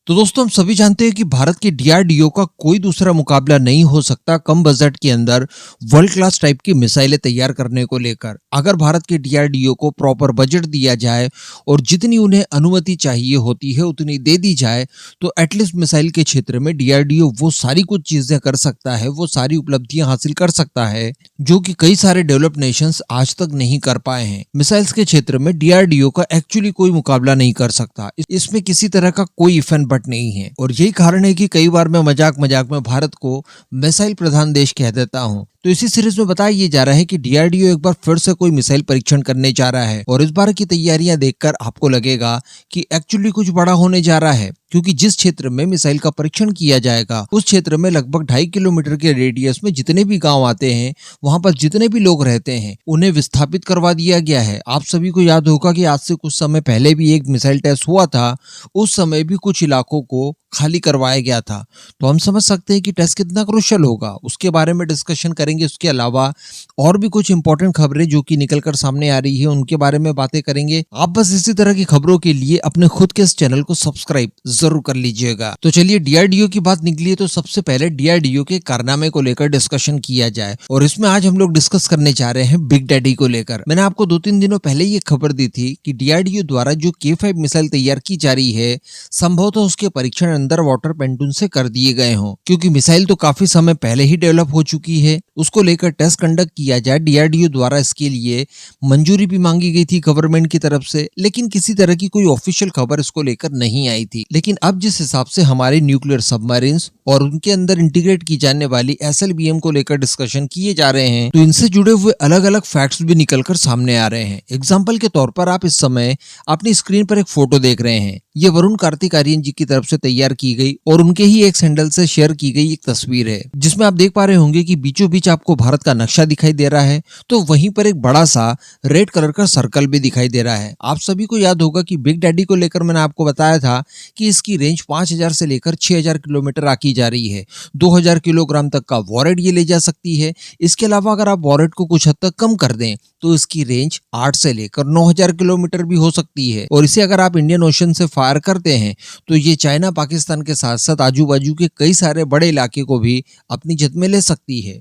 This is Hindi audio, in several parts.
तो दोस्तों हम सभी जानते हैं कि भारत के डीआरडीओ का कोई दूसरा मुकाबला नहीं हो सकता कम बजट के अंदर वर्ल्ड क्लास टाइप की मिसाइलें तैयार करने को लेकर। अगर भारत के डीआरडीओ को प्रॉपर बजट दिया जाए और जितनी उन्हें अनुमति चाहिए होती है उतनी दे दी जाए तो एटलीस्ट मिसाइल के क्षेत्र में डीआरडीओ वो सारी कुछ चीजें कर सकता है, वो सारी उपलब्धियां हासिल कर सकता है जो कि कई सारे डेवलप्ड नेशंस आज तक नहीं कर पाए हैं। मिसाइल्स के क्षेत्र में डीआरडीओ का एक्चुअली कोई मुकाबला नहीं कर सकता, इसमें किसी तरह का कोई इफ एंड बट नहीं है। और यही कारण है कि कई बार मैं मजाक मजाक में भारत को मिसाइल प्रधान देश कह देता हूं। तो इसी सीरीज में बताया ये जा रहा है कि डीआरडीओ एक बार फिर से कोई मिसाइल परीक्षण करने जा रहा है और इस बार की तैयारियां देखकर आपको लगेगा कि एक्चुअली कुछ बड़ा होने जा रहा है, क्योंकि जिस क्षेत्र में मिसाइल का परीक्षण किया जाएगा उस क्षेत्र में लगभग 2.5 किलोमीटर के रेडियस में जितने भी गांव आते हैं, वहां पर जितने भी लोग रहते हैं, उन्हें विस्थापित करवा दिया गया है। आप सभी को याद होगा कि आज से कुछ समय पहले भी एक मिसाइल टेस्ट हुआ था, उस समय भी कुछ इलाकों को खाली करवाया गया था। तो हम समझ सकते हैं कि टेस्ट कितना क्रूशियल होगा, उसके बारे में डिस्कशन करेंगे। उसके अलावा और भी कुछ इंपॉर्टेंट खबरें जो कि निकलकर सामने आ रही है उनके बारे में बातें करेंगे। आप बस इसी तरह की खबरों के लिए अपने खुद के इस चैनल को सब्सक्राइब जरूर कर लीजिएगा। तो चलिए डीआरडीओ की बात निकली है तो सबसे पहले डीआरडीओ के कारनामे को लेकर डिस्कशन किया जाए और इसमें आज हम लोग डिस्कस करने जा रहे हैं बिग डैडी को लेकर। मैंने आपको 2-3 दिनों पहले ये खबर दी थी कि डीआरडीओ द्वारा जो K5 मिसाइल तैयार की जा रही है संभवतः उसके परीक्षण अंडर वाटर पेंटून से कर दिए गए हों, क्योंकि मिसाइल तो काफी समय पहले ही डेवलप हो चुकी है। उसको लेकर टेस्ट कंडक्ट किया जाए, डीआरडीओ द्वारा इसके लिए मंजूरी भी मांगी गई थी गवर्नमेंट की तरफ से, लेकिन किसी तरह की कोई ऑफिशियल खबर इसको लेकर नहीं आई थी। लेकिन अब जिस हिसाब से हमारे न्यूक्लियर सबमरीन्स और उनके अंदर इंटीग्रेट की जाने वाली SLBM को लेकर डिस्कशन किए जा रहे हैं तो इनसे जुड़े हुए अलग अलग फैक्ट्स भी निकलकर सामने आ रहे हैं। एग्जाम्पल के तौर पर आप इस समय अपनी स्क्रीन पर एक फोटो देख रहे हैं, ये वरुण कार्तिक आर्यन जी की तरफ से तैयार की गई और उनके ही एक हैंडल से शेयर की गई एक तस्वीर है, जिसमें आप देख पा रहे होंगे कि बीचों बीच आपको भारत का नक्शा दिखाई दे रहा है, तो वहीं पर एक बड़ा सा रेड कलर का सर्कल भी दिखाई दे रहा है। आप सभी को याद होगा कि बिग डैडी को लेकर मैंने आपको बताया था कि इसकी रेंज 5000 से लेकर 6000 किलोमीटर आकी जा रही है। 2000 किलोग्राम तक का वॉरेट ये ले जा सकती है। इसके अलावा अगर आप वॉरेट को कुछ हद तक कम कर दें तो इसकी रेंज 8 से लेकर 9000 किलोमीटर भी हो सकती है। और इसे अगर आप इंडियन ओशन से फायर करते हैं तो ये चाइना पाकिस्तान के साथ साथ आजू बाजू के कई सारे बड़े इलाके को भी अपनी जद में ले सकती है।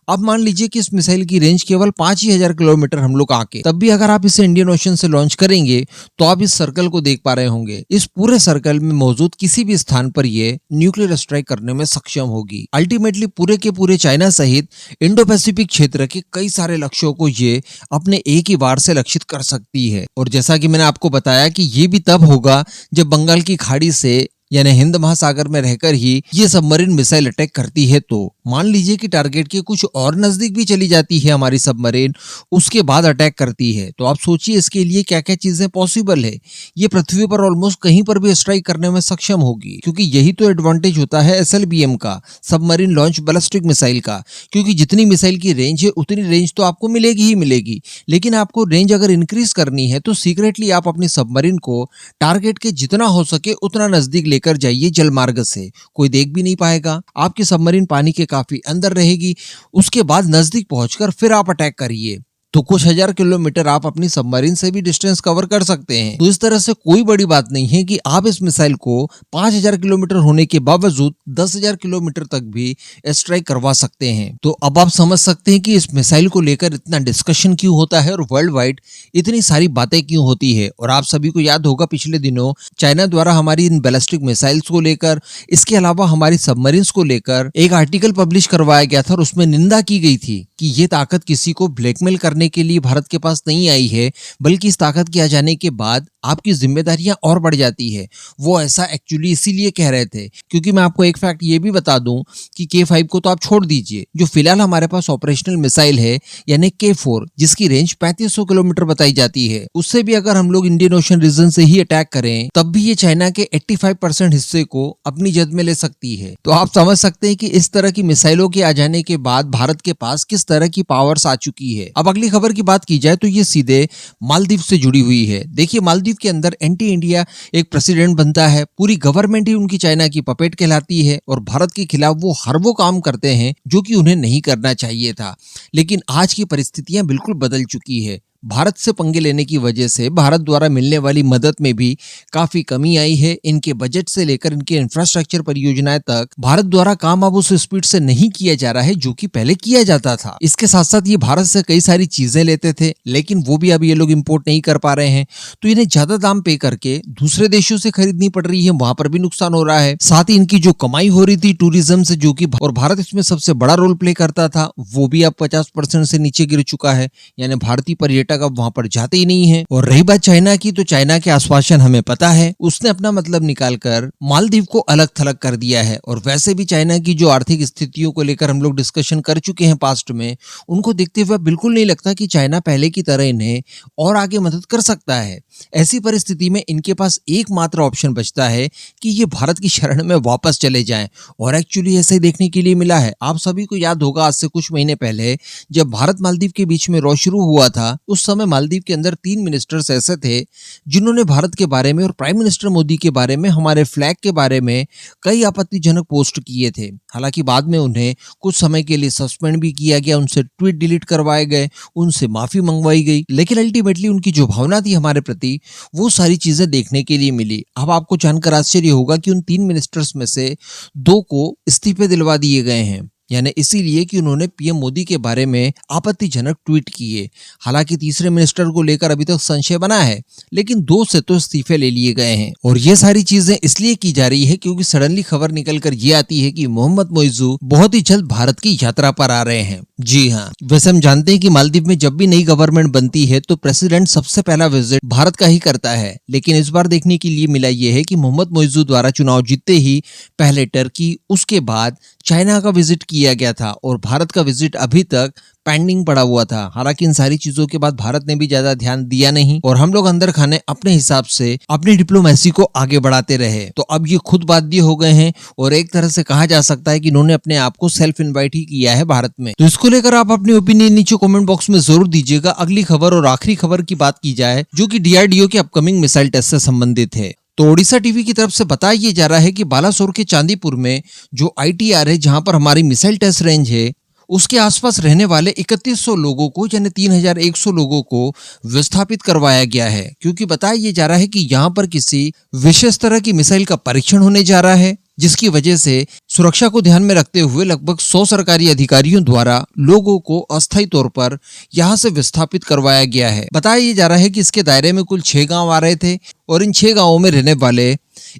अब मान लीजिए कि इस मिसाइल की रेंज केवल 5000 किलोमीटर हम लोग आके, तब भी अगर आप इसे इंडियन ओशन से लॉन्च करेंगे तो आप इस सर्कल को देख पा रहे होंगे। इस पूरे सर्कल में मौजूद किसी भी स्थान पर ये न्यूक्लियर स्ट्राइक करने में सक्षम होगी। अल्टीमेटली पूरे के पूरे चाइना सहित इंडो पैसिफिक क्षेत्र के कई सारे लक्ष्यों को ये अपने एक ही बार से लक्षित कर सकती है। और जैसा कि मैंने आपको बताया कि ये भी तब होगा जब बंगाल की खाड़ी से यानी हिंद महासागर में रहकर ही ये सबमरीन मिसाइल अटैक करती है। तो मान लीजिए कि टारगेट के कुछ और नजदीक भी चली जाती है हमारी सबमरीन, उसके बाद अटैक करती है, तो आप सोचिए इसके लिए क्या क्या चीजें पॉसिबल है। ये पृथ्वी पर ऑलमोस्ट कहीं पर भी स्ट्राइक करने में सक्षम होगी, क्योंकि यही तो एडवांटेज होता है SLBM का, सबमरीन लॉन्च बैलिस्टिक मिसाइल का, क्योंकि जितनी मिसाइल की रेंज है उतनी रेंज तो आपको मिलेगी ही मिलेगी। लेकिन आपको रेंज अगर इंक्रीज करनी है तो सीक्रेटली आप अपनी सबमरीन को टारगेट के जितना हो सके उतना नजदीक कर जाइए जल मार्ग से, कोई देख भी नहीं पाएगा। आपकी सबमरीन पानी के काफी अंदर रहेगी, उसके बाद नजदीक पहुंचकर फिर आप अटैक करिए तो कुछ हजार किलोमीटर आप अपनी सबमरीन से भी डिस्टेंस कवर कर सकते हैं। तो इस तरह से कोई बड़ी बात नहीं है कि आप इस मिसाइल को 5000 किलोमीटर होने के बावजूद 10,000 किलोमीटर तक भी स्ट्राइक करवा सकते हैं। तो अब आप समझ सकते हैं कि इस मिसाइल को लेकर इतना डिस्कशन क्यों होता है और वर्ल्ड वाइड इतनी सारी बातें क्यों होती है। और आप सभी को याद होगा पिछले दिनों चाइना द्वारा हमारी इन बैलिस्टिक मिसाइल्स को लेकर, इसके अलावा हमारी सबमरीन्स को लेकर एक आर्टिकल पब्लिश करवाया गया था और उसमें निंदा की गई थी कि ये ताकत किसी को ब्लैकमेल करने के लिए भारत के पास नहीं आई है, बल्कि इस ताकत के आ जाने के बाद आपकी जिम्मेदारियां और बढ़ जाती है। वो ऐसा एक्चुअली इसीलिए कह रहे थे क्योंकि मैं आपको एक फैक्ट ये भी बता दूं कि K5 को तो आप छोड़ दीजिए, जो फिलहाल हमारे पास ऑपरेशनल मिसाइल है यानी K4 जिसकी रेंज 3500 किलोमीटर बताई जाती है, उससे भी अगर हम लोग इंडियन ओशन रीजन से ही अटैक करें तब भी ये चाइना के 85% हिस्से को अपनी जद में ले सकती है। तो आप समझ सकते हैं कि इस तरह की मिसाइलों के आ जाने के बाद भारत के पास किस तरह की पावर्स आ चुकी है। अब अगली खबर की बात की जाए तो ये सीधे मालदीव से जुड़ी हुई है। देखिए मालदीव के अंदर एंटी इंडिया एक प्रेसिडेंट बनता है, पूरी गवर्नमेंट ही उनकी चाइना की पपेट कहलाती है और भारत के खिलाफ वो हर वो काम करते हैं जो कि उन्हें नहीं करना चाहिए था। लेकिन आज की परिस्थितियां बिल्कुल बदल चुकी है। भारत से पंगे लेने की वजह से भारत द्वारा मिलने वाली मदद में भी काफी कमी आई है। इनके बजट से लेकर इनके इंफ्रास्ट्रक्चर परियोजनाएं तक भारत द्वारा काम अब उस स्पीड से नहीं किया जा रहा है जो कि पहले किया जाता था। इसके साथ साथ ये भारत से कई सारी चीजें लेते थे, लेकिन वो भी अब ये लोग इंपोर्ट नहीं कर पा रहे हैं, तो इन्हें ज्यादा दाम पे करके दूसरे देशों से खरीदनी पड़ रही है, वहां पर भी नुकसान हो रहा है। साथ ही इनकी जो कमाई हो रही थी टूरिज्म से, जो कि और भारत इसमें सबसे बड़ा रोल प्ले करता था, वो भी अब 50% से नीचे गिर चुका है। यानी भारतीय पर्यटक अब वहां पर जाते ही नहीं है। और रही बात चाइना की, तो चाइना के आश्वासन हमें पता है, उसने अपना मतलब निकालकर मालदीव को अलग थलग कर दिया है। और वैसे भी चाइना की जो आर्थिक स्थितियों को लेकर हम लोग डिस्कशन कर चुके हैं पास्ट में, उनको देखते हुए बिल्कुल नहीं लगता कि चाइना पहले की तरह इन्हें और आगे मदद कर सकता है। ऐसी परिस्थिति में इनके पास एकमात्र ऑप्शन बचता है कि ये भारत की शरण में वापस चले जाएं। और एक्चुअली ऐसे ही देखने के लिए मिला है। आप सभी को याद होगा, आज से कुछ महीने पहले जब भारत मालदीव के बीच में रॉ शुरू हुआ था, उस समय मालदीव के अंदर 3 मिनिस्टर्स ऐसे थे जिन्होंने भारत के बारे में और प्राइम मिनिस्टर मोदी के बारे में, हमारे फ्लैग के बारे में कई आपत्तिजनक पोस्ट किए थे। हालांकि बाद में उन्हें कुछ समय के लिए सस्पेंड भी किया गया, उनसे ट्वीट डिलीट करवाए गए, उनसे माफी मंगवाई गई, लेकिन अल्टीमेटली उनकी जो भावना थी हमारे प्रति, वो सारी चीजें देखने के लिए मिली। अब आपको जानकर आश्चर्य होगा कि उन 3 मिनिस्टर्स में से 2 को इस्तीफे दिलवा दिए गए हैं, यानी इसीलिए कि उन्होंने पीएम मोदी के बारे में आपत्तिजनक ट्वीट किए। हालांकि तीसरे मिनिस्टर को लेकर अभी तक संशय बना है, लेकिन 2 से तो इस्तीफे ले लिए गए हैं। और ये सारी चीजें इसलिए की जा रही है क्योंकि सडनली खबर निकल कर ये आती है कि मोहम्मद मोइजू बहुत ही जल्द भारत की यात्रा पर आ रहे हैं। जी हाँ, वैसे हम जानते हैं कि मालदीव में जब भी नई गवर्नमेंट बनती है तो प्रेसिडेंट सबसे पहला विजिट भारत का ही करता है, लेकिन इस बार देखने के लिए मिला ये है कि मोहम्मद मोइजू द्वारा चुनाव जीतते ही पहले टर्की, उसके बाद चाइना का विजिट किया गया था और भारत का विजिट अभी तक पेंडिंग पड़ा हुआ था। हालांकि इन सारी चीजों के बाद भारत ने भी ज्यादा ध्यान दिया नहीं और हम लोग अंदर खाने अपने हिसाब से अपनी डिप्लोमेसी को आगे बढ़ाते रहे। तो अब ये खुद बाध्य हो गए हैं और एक तरह से कहा जा सकता है कि इन्होंने अपने आप को सेल्फ इनवाइट ही किया है भारत में। तो इसको लेकर आप अपनी ओपिनियन नीचे कमेंट बॉक्स में जरूर दीजिएगा। अगली खबर और आखिरी खबर की बात की जाए, जो कि डीआरडीओ के अपकमिंग मिसाइल टेस्ट से संबंधित है। तो ओडिशा टीवी की तरफ से बताया जा रहा है कि बालासोर के चांदीपुर में जो आईटीआर है, जहां पर हमारी मिसाइल टेस्ट रेंज है, उसके आसपास रहने वाले 3100 लोगों को यानी 3100 लोगों को विस्थापित करवाया गया है, क्योंकि बताया जा रहा है कि यहाँ पर किसी विशेष तरह की मिसाइल का परीक्षण होने जा रहा है, जिसकी वजह से सुरक्षा को ध्यान में रखते हुए लगभग 100 सरकारी अधिकारियों द्वारा लोगों को अस्थायी तौर पर यहां से विस्थापित करवाया गया है। बताया जा रहा है कि इसके दायरे में कुल 6 गांव आ रहे थे और इन 6 गांवों में रहने वाले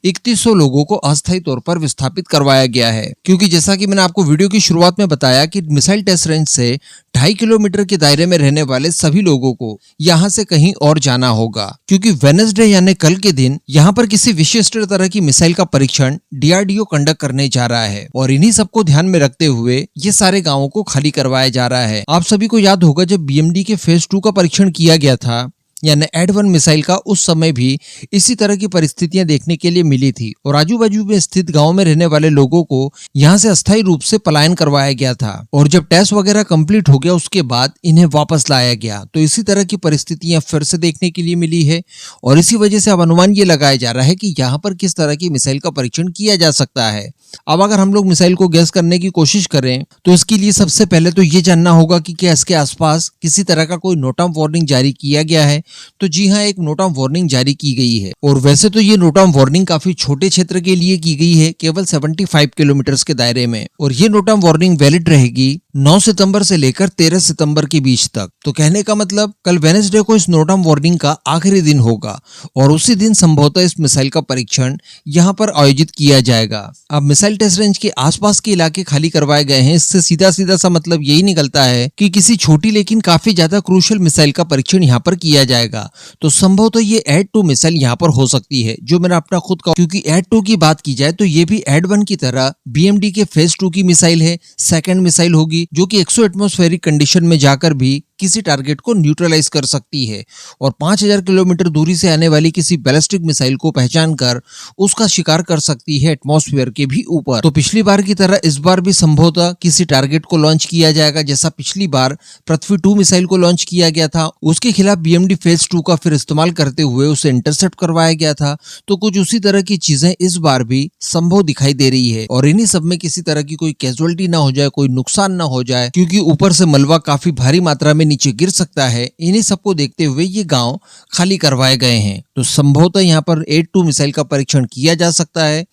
3100 लोगों को अस्थायी तौर पर विस्थापित करवाया गया है। क्योंकि जैसा कि मैंने आपको वीडियो की शुरुआत में बताया कि मिसाइल टेस्ट रेंज से 2.5 किलोमीटर के दायरे में रहने वाले सभी लोगों को यहां से कहीं और जाना होगा, क्योंकि वेडनेसडे यानी कल के दिन यहां पर किसी विशिष्ट तरह की मिसाइल का परीक्षण डीआरडीओ कंडक्ट करने जा रहा है और इन्हीं सबको ध्यान में रखते हुए ये सारे गांवों को खाली करवाया जा रहा है। आप सभी को याद होगा जब बीएमडी के फेज 2 का परीक्षण किया गया था, यानी एड-1 मिसाइल का, उस समय भी इसी तरह की परिस्थितियां देखने के लिए मिली थी और आजू बाजू में स्थित गांव में रहने वाले लोगों को यहां से अस्थायी रूप से पलायन करवाया गया था और जब टेस्ट वगैरह कंप्लीट हो गया उसके बाद इन्हें वापस लाया गया। तो इसी तरह की परिस्थितियां फिर से देखने के लिए मिली है और इसी वजह से अब अनुमान ये लगाया जा रहा है कि यहाँ पर किस तरह की मिसाइल का परीक्षण किया जा सकता है। अब अगर हम लोग मिसाइल को गैस करने की कोशिश करें तो इसके लिए सबसे पहले तो ये जानना होगा कि क्या इसके आसपास किसी तरह का कोई नोट ऑफ वार्निंग जारी किया गया है। तो जी हाँ, एक नोट ऑफ वार्निंग जारी की गई है और वैसे तो ये नोट ऑफ वार्निंग काफी छोटे क्षेत्र के लिए की गई है, केवल 75 किलोमीटर के दायरे में, और ये नोट ऑफ वार्निंग वैलिड रहेगी 9 सितंबर से लेकर 13 सितंबर के बीच तक। तो कहने का मतलब कल वेडनेसडे को इस नोट ऑफ वार्निंग का आखिरी दिन होगा और उसी दिन संभवतः इस मिसाइल का परीक्षण यहाँ पर आयोजित किया जाएगा। अब मिसाइल टेस्ट रेंज के आसपास के इलाके खाली करवाए गए हैं, इससे सीधा सीधा सा मतलब यही निकलता है कि किसी छोटी लेकिन काफी ज्यादा क्रूशियल मिसाइल का परीक्षण यहाँ पर किया जाएगा। तो संभवतः ये एड-2 मिसाइल यहाँ पर हो सकती है, जो मैंने अपना खुद का, क्योंकि एड-2 की बात की जाए तो ये भी एड-1 की तरह बीएमडी के फेज 2 की मिसाइल है, सेकंड मिसाइल होगी जो कि 100 एटमॉस्फेरिक कंडीशन में जाकर भी किसी टारगेट को न्यूट्रलाइज कर सकती है और 5000 किलोमीटर दूरी से आने वाली किसी बैलिस्टिक मिसाइल को पहचान कर उसका शिकार कर सकती है एटमॉस्फेयर के भी ऊपर। तो पिछली बार की तरह इस बार भी संभवतः किसी टारगेट को लॉन्च किया जाएगा, जैसा पिछली बार पृथ्वी 2 मिसाइल को लॉन्च किया गया था, उसके खिलाफ बीएमडी फेज 2 का फिर इस्तेमाल करते हुए उसे इंटरसेप्ट करवाया गया था। तो कुछ उसी तरह की चीजें इस बार भी संभव दिखाई दे रही है और इन्हीं सब में किसी तरह की कोई कैजुअलिटी ना हो जाए, कोई नुकसान ना हो जाए, क्योंकि ऊपर से मलबा काफी भारी मात्रा में नीचे गिर सकता है, इन्हीं सबको देखते हुए ये गांव खाली करवाए गए हैं। तो संभवतः यहाँ पर A2 मिसाइल का परीक्षण किया जा सकता है।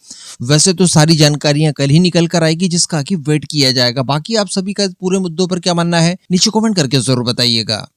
वैसे तो सारी जानकारियां कल ही निकल कर आएगी, जिसका कि वेट किया जाएगा। बाकी आप सभी का पूरे मुद्दों पर क्या मानना है, नीचे कमेंट करके जरूर बताइएगा।